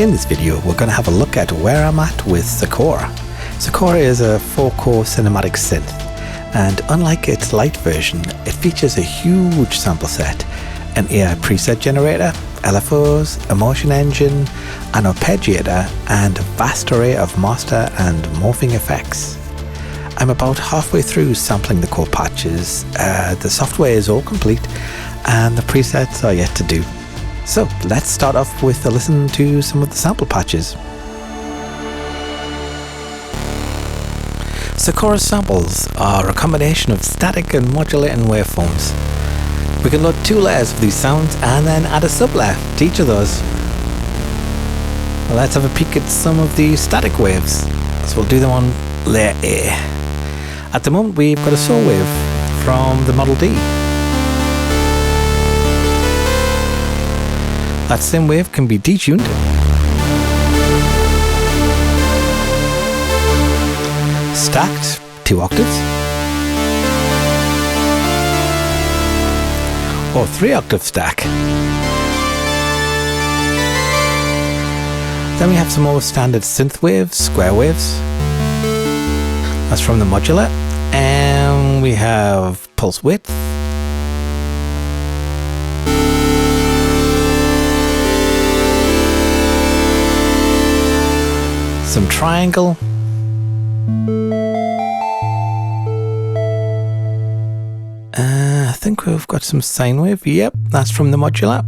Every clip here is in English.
In this video, we're going to have a look at where I'm at with Sakura. Sakura is a 4-core cinematic synth, and unlike its light version, it features a huge sample set, an AI preset generator, LFOs, a motion engine, an Arpeggiator, and a vast array of master and morphing effects. I'm about halfway through sampling the core patches, the software is all complete, and the presets are yet to do. So let's start off with a listen to some of the sample patches. Sakura's samples are a combination of static and modulating waveforms. We can load 2 layers of these sounds and then add a sub-layer to each of those. Well, let's have a peek at some of the static waves. So we'll do them on layer A. At the moment we've got a saw wave from the Model D. That same wave can be detuned. Stacked 2 octaves. Or 3-octave stack. Then we have some more standard synth waves, square waves. That's from the modular. And we have pulse width. Some triangle. I think we've got some sine wave. Yep, that's from the modular.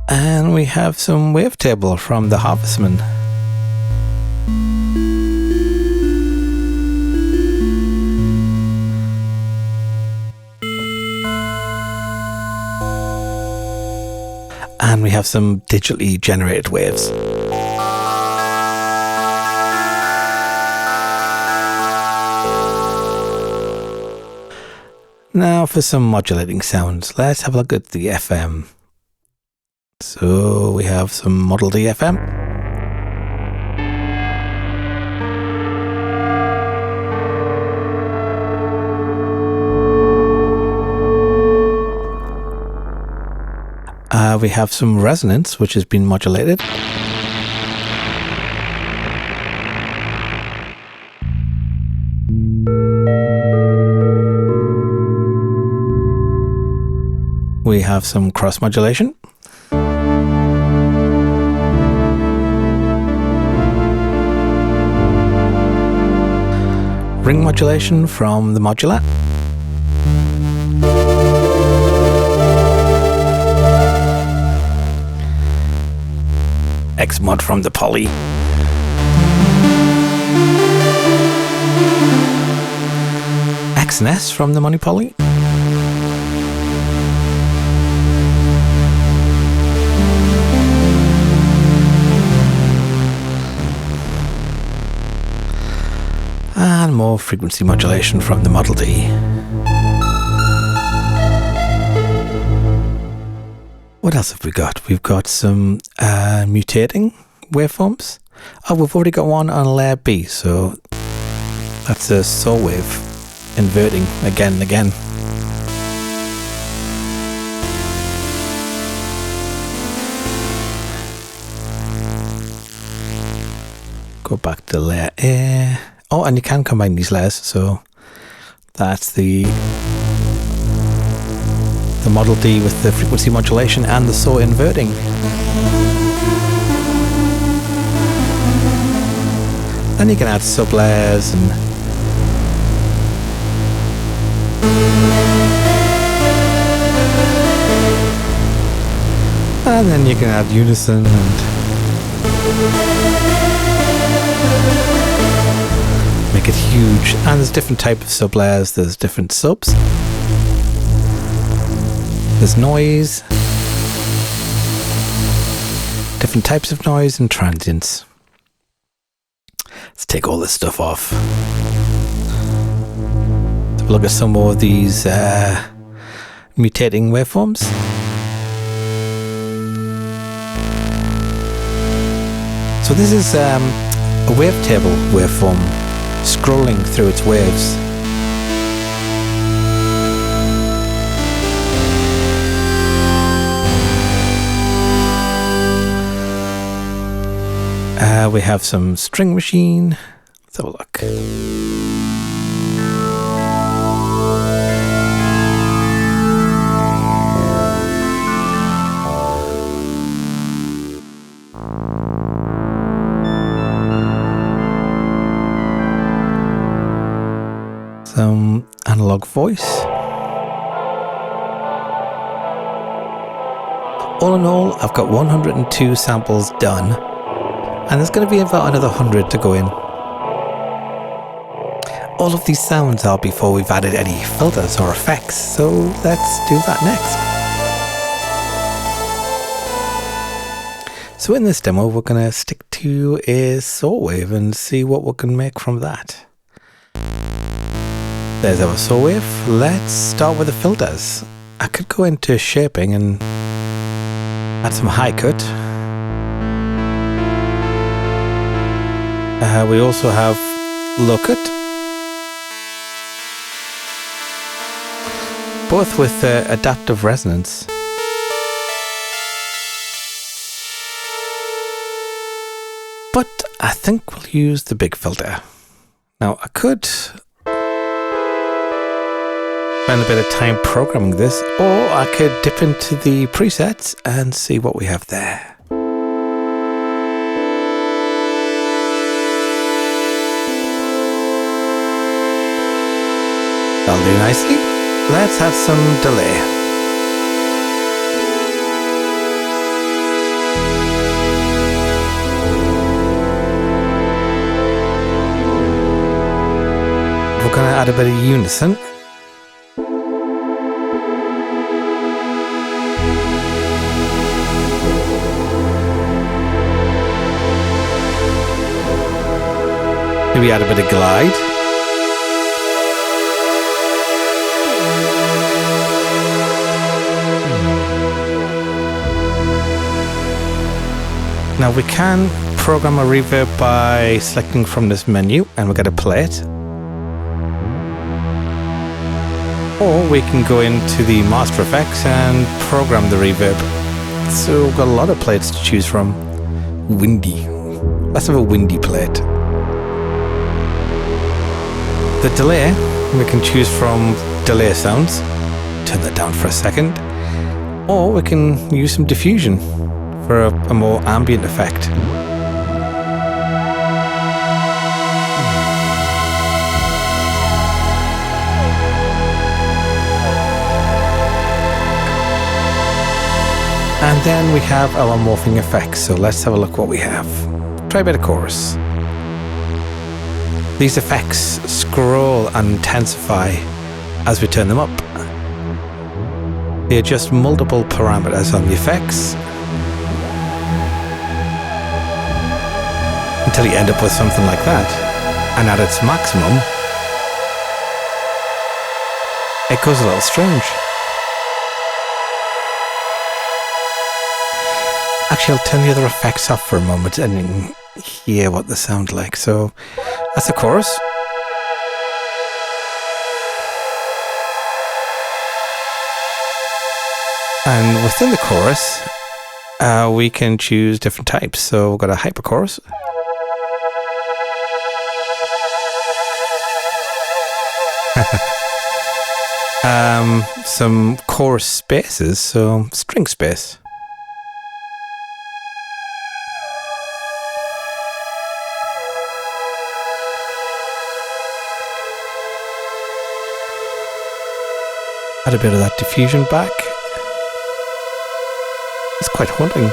And we have some wavetable from the Harvestman. And we have some digitally generated waves. Now for some modulating sounds, let's have a look at the FM. So we have some Model D FM. We have some resonance, which has been modulated. We have some cross modulation. Ring modulation from the modular. X-mod from the poly. X and S from the mono poly. And more frequency modulation from the Model D. What else have we got? We've got some mutating waveforms. Oh, we've already got one on layer B, so that's a saw wave inverting again and again. Go back to layer A. Oh, and you can combine these layers, so that's the Model D with the frequency modulation and the saw inverting. Then you can add sub layers and then you can add unison and make it huge. And there's different type of sub layers. There's different subs. There's noise, different types of noise and transients. Let's take all this stuff off. Let's have a look at some more of these mutating waveforms. So this is a wavetable waveform scrolling through its waves. We have some string machine. Let's have a look. Some analog voice. All in all, I've got 102 samples done, and there's going to be about another 100 to go in. All of these sounds are before we've added any filters or effects, so let's do that next. So in this demo, we're going to stick to a saw wave and see what we can make from that. There's our saw wave. Let's start with the filters. I could go into shaping and add some high cut. We also have low cut, both with adaptive resonance. But I think we'll use the big filter. Now I could spend a bit of time programming this, or I could dip into the presets and see what we have there. That'll do nicely. Let's add some delay. We're going to add a bit of unison. Maybe add a bit of glide. Now we can program a reverb by selecting from this menu, and we're going to play it. Or we can go into the master effects and program the reverb. So we've got a lot of plates to choose from. Windy. Let's have a windy plate. The delay, we can choose from delay sounds. Turn that down for a second. Or we can use some diffusion for a more ambient effect. And then we have our morphing effects. So let's have a look what we have. Try a bit of chorus. These effects scroll and intensify as we turn them up. They adjust multiple parameters on the effects until you end up with something like that. And at its maximum, it goes a little strange. Actually, I'll turn the other effects off for a moment and you can hear what they sound like. So that's the chorus. And within the chorus, we can choose different types. So we've got a hyper chorus. Some chorus spaces, so string space. Add a bit of that diffusion back. It's quite haunting.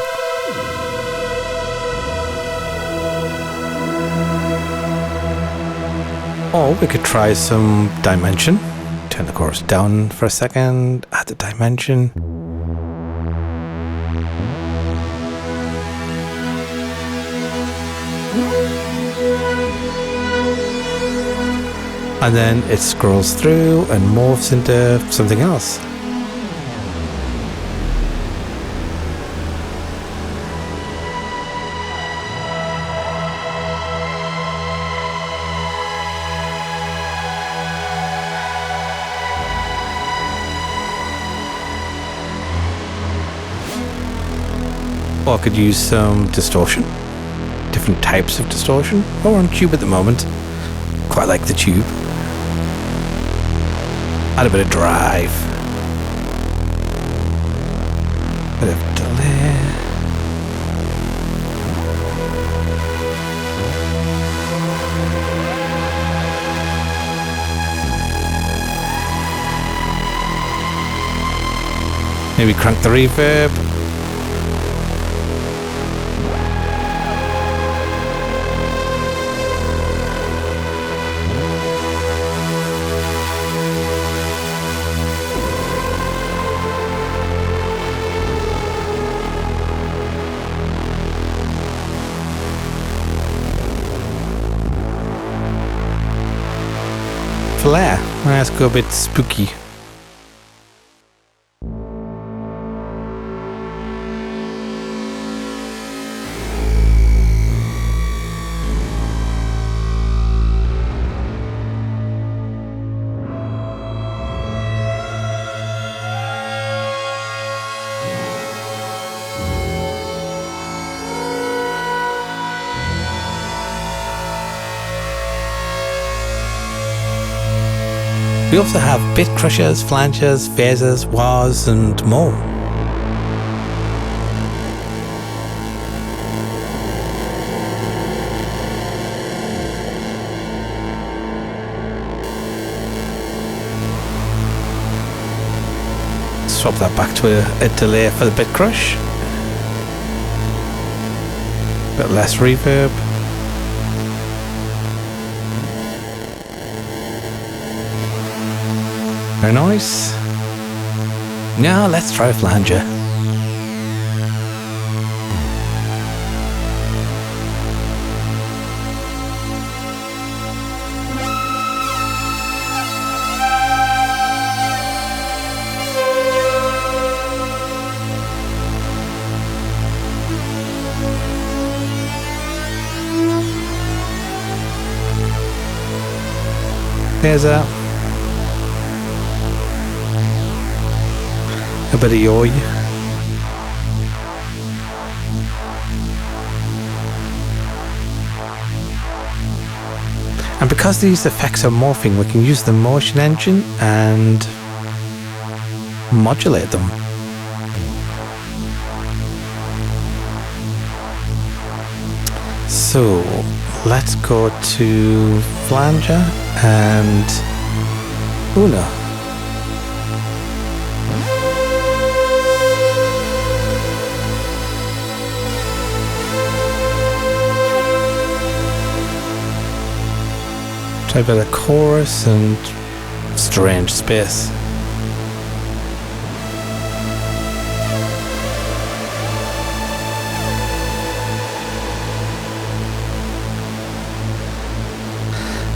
Or we could try some dimension. Turn the chorus down for a second, add the dimension. And then it scrolls through and morphs into something else. Or I could use some distortion different types of distortion. Oh, we're on tube at the moment. Quite like the tube. Add a bit of drive. Bit of delay. Maybe crank the reverb. Flare. Let's go a bit spooky. We also have bit crushers, flangers, phasers, wahs, and more. Swap that back to a delay for the bit crush. A bit less reverb. Very nice. Now let's try a flanger. There's a bit of yoy. And because these effects are morphing, we can use the motion engine and modulate them. So let's go to flanger and Una. Try a bit of chorus and strange space.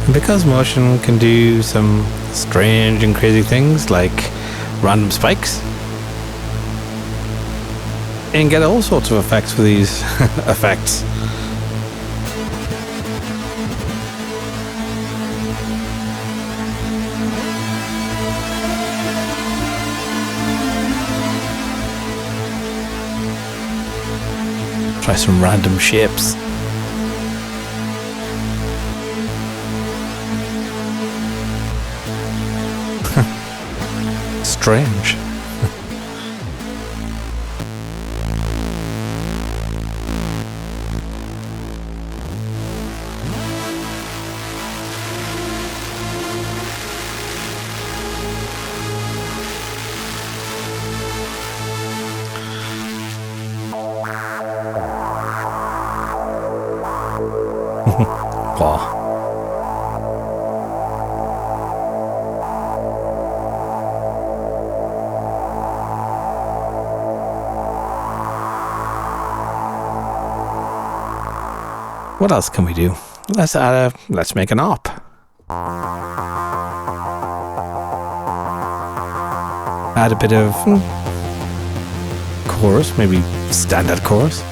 And because motion can do some strange and crazy things like random spikes, you can get all sorts of effects with these effects. Try some random shapes. Strange. Wow. What else can we do? Let's make an ARP. Add a bit of chorus, maybe standard chorus.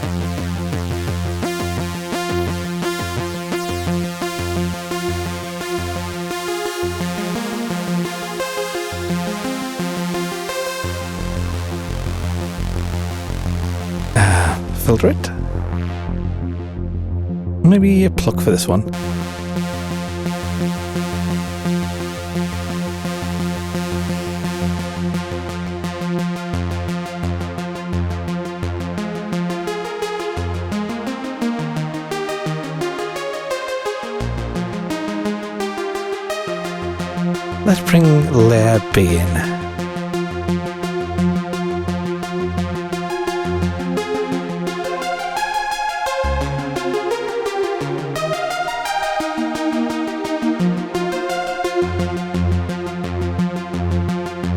Filter it. Maybe a pluck for this one. Let's bring layer B in.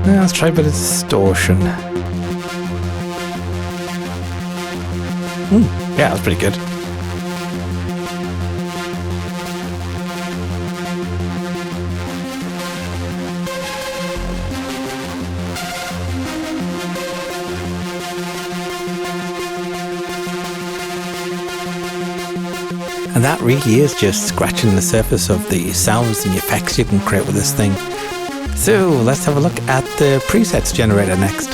Now let's try a bit of distortion. Yeah, that's pretty good. And that really is just scratching the surface of the sounds and the effects you can create with this thing. So let's have a look at the presets generator next.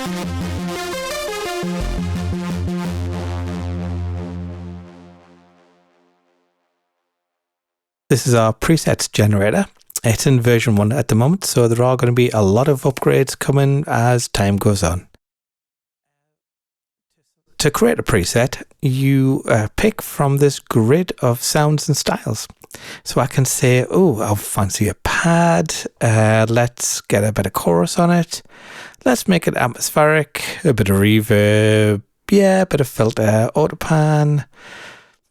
This is our presets generator. It's in version 1 at the moment, so there are going to be a lot of upgrades coming as time goes on. To create a preset, you pick from this grid of sounds and styles. So I can say, oh, I'll fancy a pad. Let's get a bit of chorus on it. Let's make it atmospheric, a bit of reverb, yeah, a bit of filter, autopan,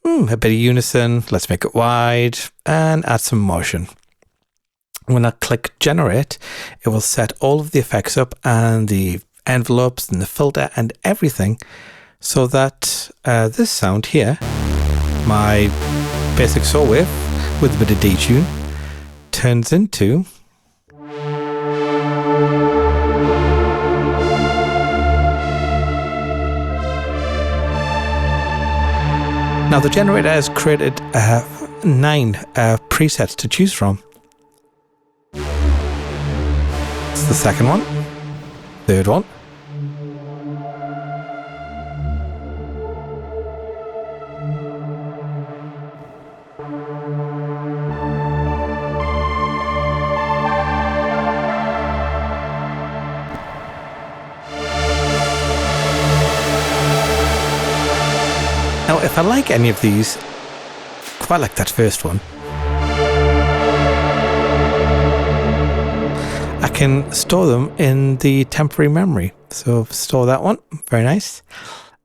a bit of unison. Let's make it wide and add some motion. When I click generate, it will set all of the effects up and the envelopes and the filter and everything, so that this sound here, my basic saw wave with a bit of detune, turns into now the generator has created 9 presets to choose from. It's the second one, third one, now, if I like any of these, quite like that first one, I can store them in the temporary memory. So store that one, very nice.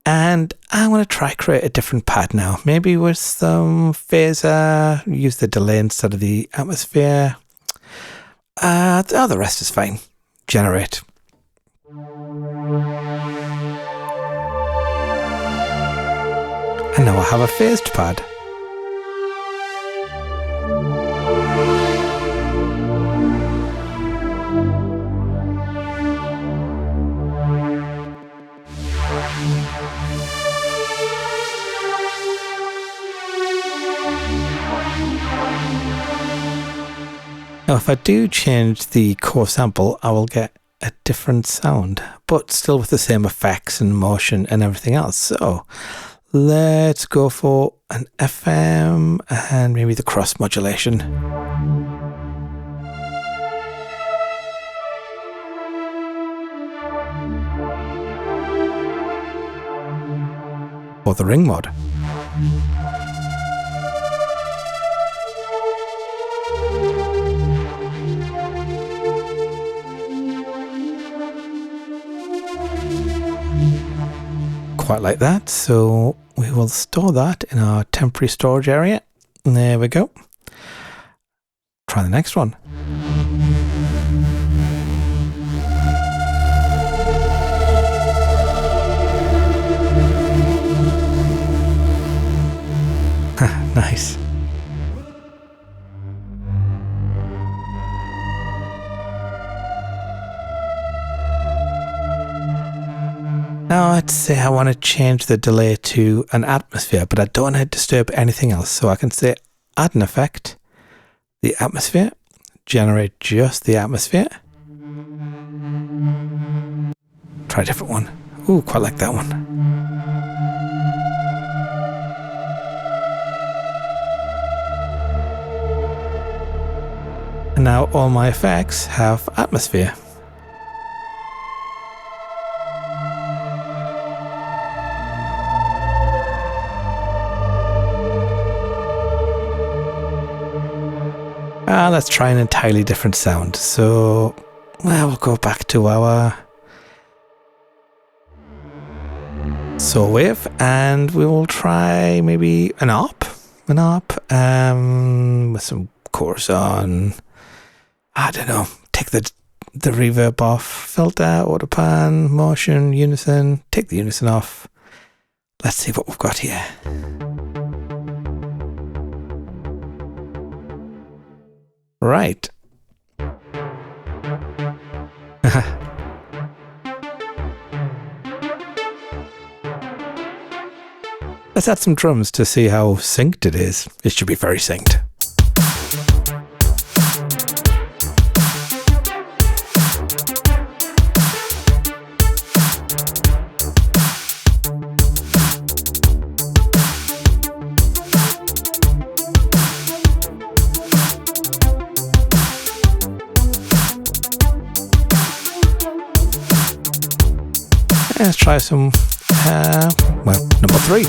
And I want to try create a different pad now. Maybe with some phaser, use the delay instead of the atmosphere. The rest is fine. Generate. And now I have a phased pad. Now if I do change the core sample, I will get a different sound, but still with the same effects and motion and everything else. So let's go for an FM and maybe the cross modulation. Or the ring mod. Quite like that, so we will store that in our temporary storage area. There we go. Try the next one. Nice. Now let's say I want to change the delay to an atmosphere, but I don't want to disturb anything else. So I can say add an effect, the atmosphere, generate just the atmosphere. Try a different one. Ooh, quite like that one. And now all my effects have atmosphere. Let's try an entirely different sound. So, well, we'll go back to our saw wave, and we will try maybe an ARP, with some chorus on. I don't know. Take the reverb off, filter, autopan, motion, unison. Take the unison off. Let's see what we've got here. Right. Let's add some drums to see how synced it is. It should be very synced. Let's try some, number 3.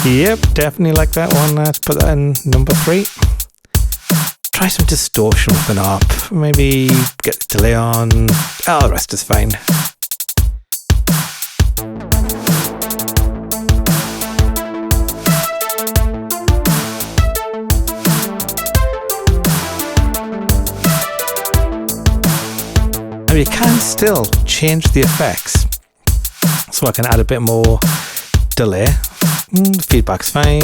Yep, definitely like that one. Let's put that in number 3. Try some distortion with an ARP. Maybe get the delay on. Oh, the rest is fine. Now you can still change the effects, so I can add a bit more delay. The feedback's fine.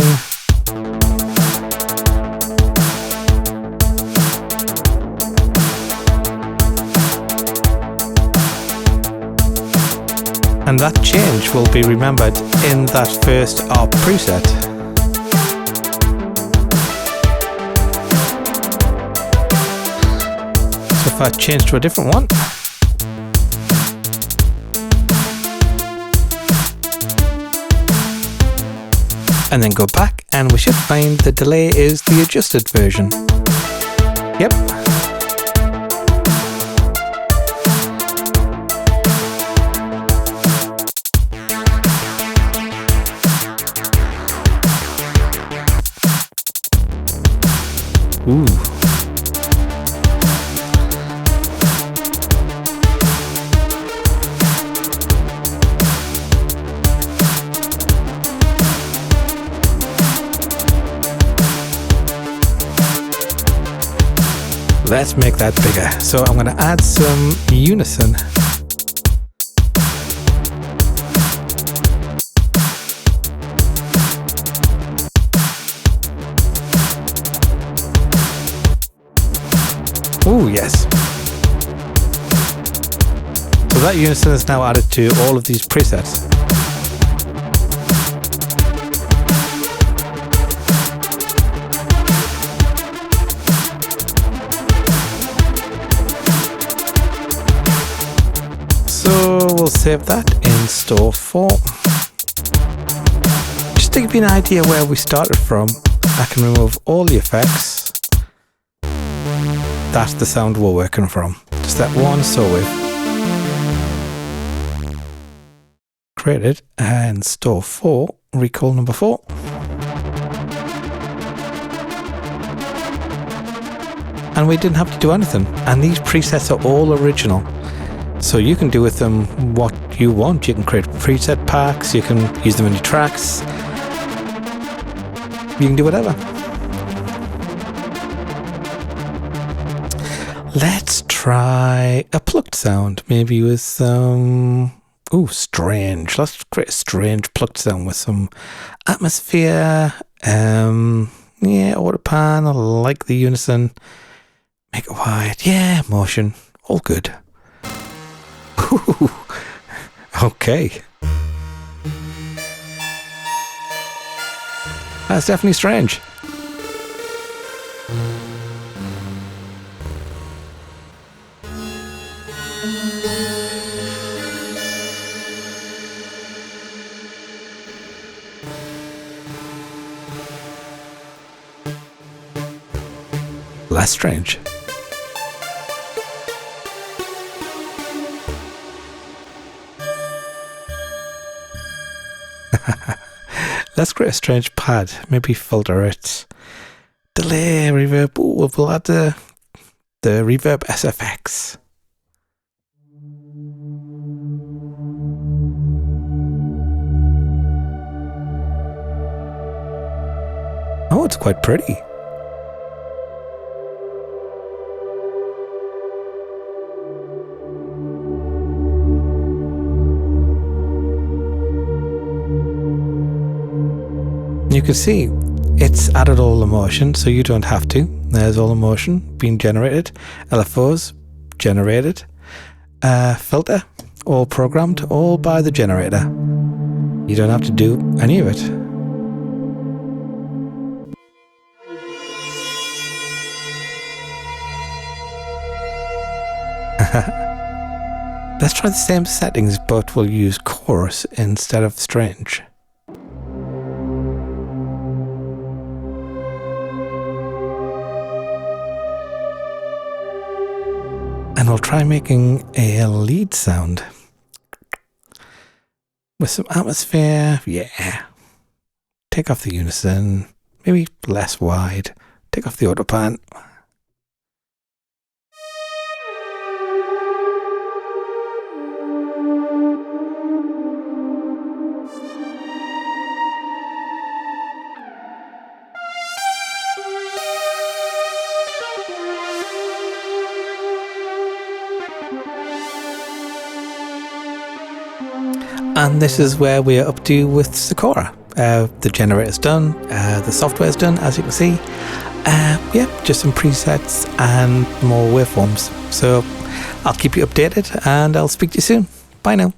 And that change will be remembered in that first ARP preset. So if I change to a different one, and then go back, and we should find the delay is the adjusted version. Yep. Ooh. Let's make that bigger. So I'm going to add some unison. Oh, yes. So that unison is now added to all of these presets. We'll save that in store 4. Just to give you an idea where we started from, I can remove all the effects. That's the sound we're working from. Just that one saw wave. Created and store 4, recall number 4. And we didn't have to do anything. And these presets are all original. So you can do with them what you want. You can create preset packs, you can use them in your tracks, you can do whatever. Let's try a plucked sound, maybe with some, strange. Let's create a strange plucked sound with some atmosphere, autopan, I like the unison, make it wide, motion, all good. Okay. That's definitely strange. Less strange. Let's create a strange pad. Maybe filter it. Delay, reverb. Ooh, we'll add the reverb SFX. Oh, it's quite pretty. You can see it's added all the motion, so you don't have to. There's all the motion being generated. LFOs generated. Filter all programmed, all by the generator. You don't have to do any of it. Let's try the same settings, but we'll use chorus instead of strange. And we'll try making a lead sound with some atmosphere. Yeah. Take off the unison, maybe less wide. Take off the autopan. And this is where we're up to with Sakura. The generator's done, the software's done, as you can see. Yeah, just some presets and more waveforms. So I'll keep you updated and I'll speak to you soon. Bye now.